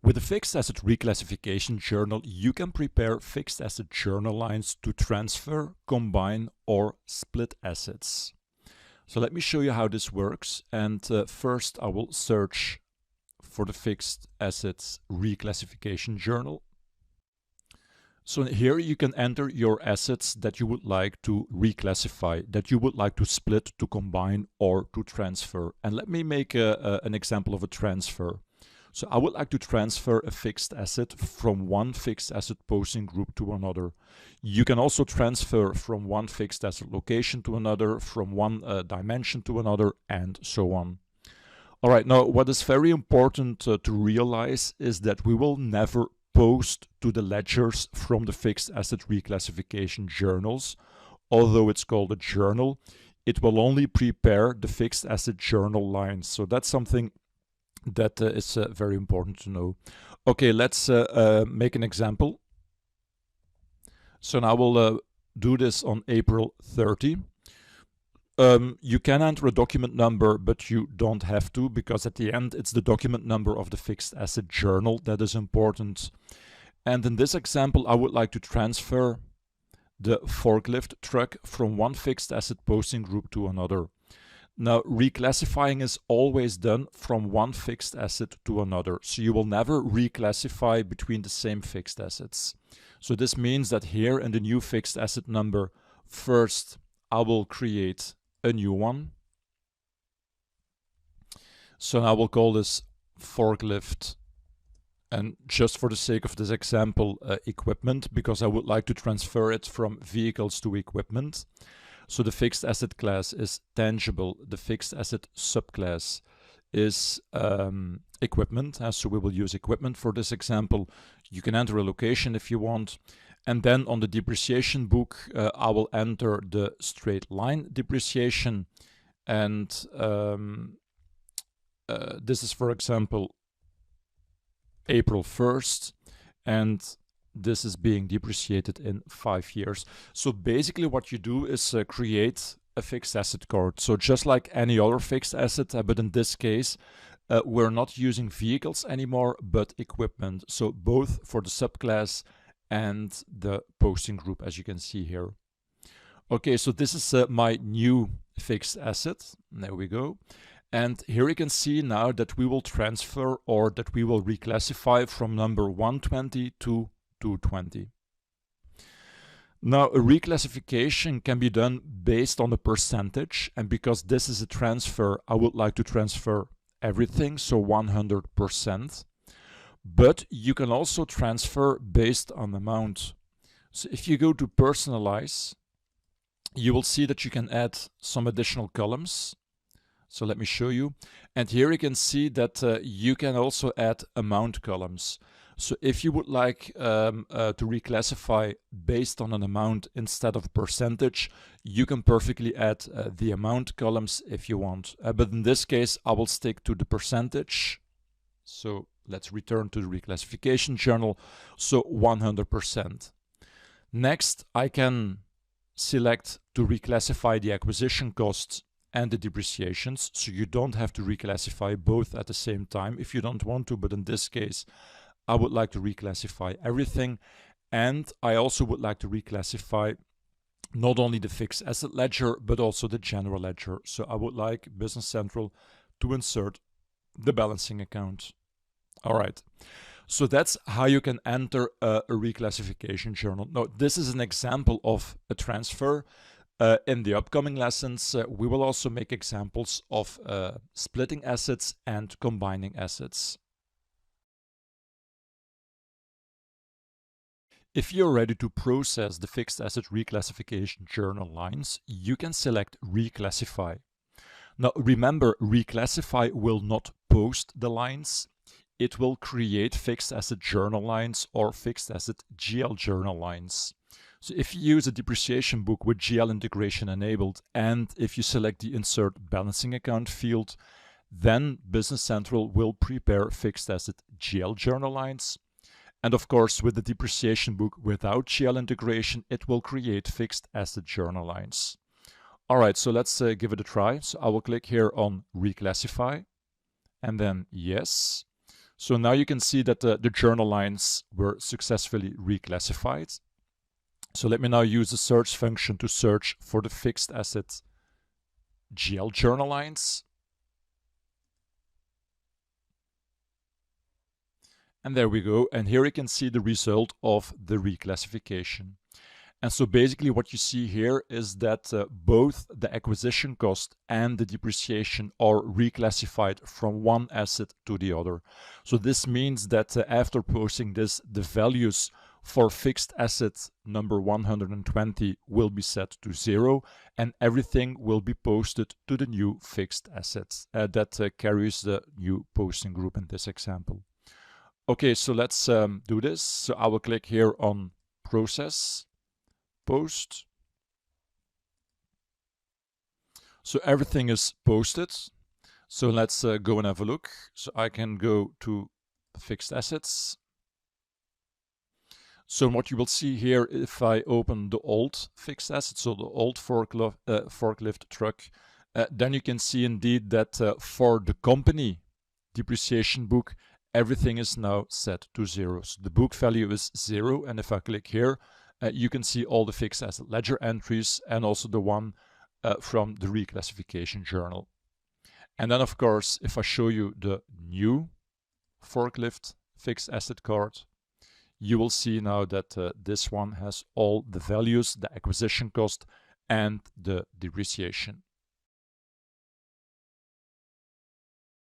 With a fixed asset reclassification journal, you can prepare fixed asset journal lines to transfer, combine, or split assets. So let me show you how this works. And first I will search for the fixed assets reclassification journal. So here you can enter your assets that you would like to reclassify, that you would like to split, to combine, or to transfer. And let me make an example of a transfer. So I would like to transfer a fixed asset from one fixed asset posting group to another. You can also transfer from one fixed asset location to another, from one dimension to another, and so on. All right, now what is very important to realize is that we will never post to the ledgers from the fixed asset reclassification journals. Although it's called a journal, it will only prepare the fixed asset journal lines. So that's something that is very important to know. Okay, let's make an example. So now we'll do this on April 30. You can enter a document number, but you don't have to, because at the end it's the document number of the fixed asset journal that is important. And in this example, I would like to transfer the forklift truck from one fixed asset posting group to another. Now, reclassifying is always done from one fixed asset to another. So you will never reclassify between the same fixed assets. So this means that here in the new fixed asset number, first I will create a new one. So I will call this forklift, and just for the sake of this example, equipment, because I would like to transfer it from vehicles to equipment. So the fixed asset class is tangible. The fixed asset subclass is equipment. So we will use equipment for this example. You can enter a location if you want. And then on the depreciation book, I will enter the straight line depreciation. And this is, for example, April 1st. And this is being depreciated in 5 years. So basically what you do is create a fixed asset code. So just like any other fixed asset, but in this case, we're not using vehicles anymore, but equipment. So both for the subclass and the posting group, as you can see here. Okay, so this is my new fixed asset. There we go. And here you can see now that we will transfer, or that we will reclassify from number 120 to 220. Now, a reclassification can be done based on a percentage, and because this is a transfer, I would like to transfer everything, so 100%. But you can also transfer based on amount. So if you go to personalize, you will see that you can add some additional columns. So let me show you. And here you can see that you can also add amount columns. So if you would like to reclassify based on an amount instead of percentage, you can perfectly add the amount columns if you want. But in this case, I will stick to the percentage. So let's return to the reclassification journal. So 100%. Next, I can select to reclassify the acquisition costs and the depreciations. So you don't have to reclassify both at the same time if you don't want to, but in this case, I would like to reclassify everything. And I also would like to reclassify not only the fixed asset ledger, but also the general ledger. So I would like Business Central to insert the balancing account. All right. So that's how you can enter a reclassification journal. Now, this is an example of a transfer. In the upcoming lessons, we will also make examples of splitting assets and combining assets. If you're ready to process the fixed asset reclassification journal lines, you can select Reclassify. Now remember, Reclassify will not post the lines. It will create fixed asset journal lines or fixed asset GL journal lines. So if you use a depreciation book with GL integration enabled, and if you select the Insert Balancing Account field, then Business Central will prepare fixed asset GL journal lines. And of course, with the depreciation book without GL integration, it will create fixed asset journal lines. All right, so let's give it a try. So I will click here on Reclassify, and then yes. So now you can see that the journal lines were successfully reclassified. So let me now use the search function to search for the fixed asset GL journal lines. And there we go. And here you can see the result of the reclassification. And so basically what you see here is that both the acquisition cost and the depreciation are reclassified from one asset to the other. So this means that after posting this, the values for fixed asset number 120 will be set to 0, and everything will be posted to the new fixed assets that carries the new posting group in this example. Okay, so let's do this. So I will click here on Process, Post. So everything is posted. So let's go and have a look. So I can go to Fixed Assets. So what you will see here, if I open the old fixed asset, so the old forklift truck, then you can see indeed that for the company depreciation book, everything is now set to 0. So the book value is 0, and if I click here, you can see all the fixed asset ledger entries and also the one from the reclassification journal. And then of course, if I show you the new forklift fixed asset card, you will see now that this one has all the values, the acquisition cost and the depreciation.